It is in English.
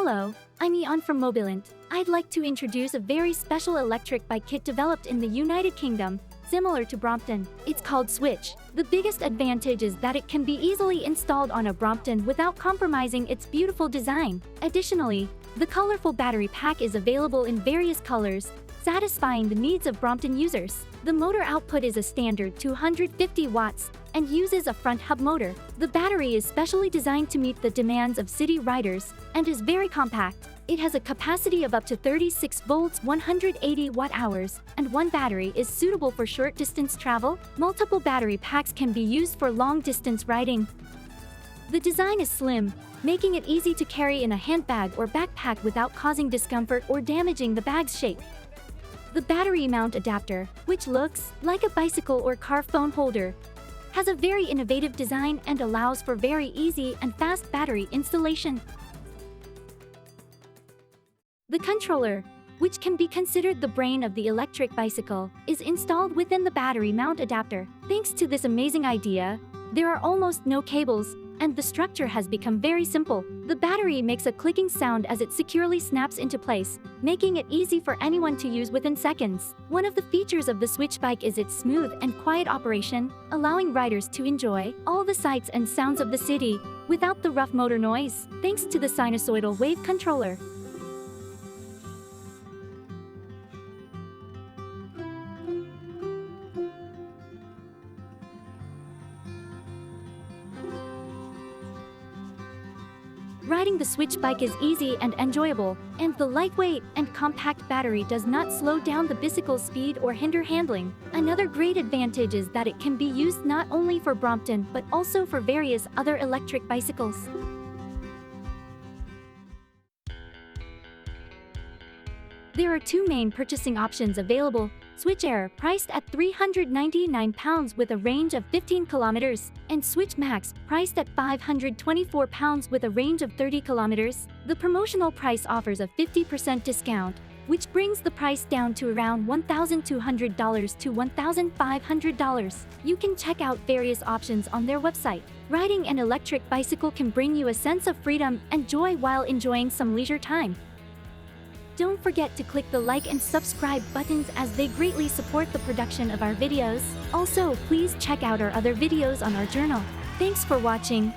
Hello, I'm Ian from Mobilant. I'd like to introduce a very special electric bike kit developed in the United Kingdom, similar to Brompton. It's called Swytch. The biggest advantage is that it can be easily installed on a Brompton without compromising its beautiful design. Additionally, the colorful battery pack is available in various colors, satisfying the needs of Brompton users. The motor output is a standard 250 watts and uses a front hub motor. The battery is specially designed to meet the demands of city riders and is very compact. It has a capacity of up to 36 volts 180 watt-hours, and one battery is suitable for short-distance travel. Multiple battery packs can be used for long-distance riding. The design is slim, making it easy to carry in a handbag or backpack without causing discomfort or damaging the bag's shape. The battery mount adapter, which looks like a bicycle or car phone holder, has a very innovative design and allows for very easy and fast battery installation. The controller, which can be considered the brain of the electric bicycle, is installed within the battery mount adapter. Thanks to this amazing idea, there are almost no cables, and the structure has become very simple. The battery makes a clicking sound as it securely snaps into place, making it easy for anyone to use within seconds. One of the features of the Swytch bike is its smooth and quiet operation, allowing riders to enjoy all the sights and sounds of the city without the rough motor noise, thanks to the sinusoidal wave controller. Riding the Swytch bike is easy and enjoyable, and the lightweight and compact battery does not slow down the bicycle's speed or hinder handling. Another great advantage is that it can be used not only for Brompton but also for various other electric bicycles. There are two main purchasing options available: Swytch Air, priced at £399 with a range of 15 kilometers, and Swytch Max, priced at £524 with a range of 30 kilometers. The promotional price offers a 50% discount, which brings the price down to around $1,200 to $1,500. You can check out various options on their website. Riding an electric bicycle can bring you a sense of freedom and joy while enjoying some leisure time. Don't forget to click the like and subscribe buttons as they greatly support the production of our videos. Also, please check out our other videos on our channel. Thanks for watching.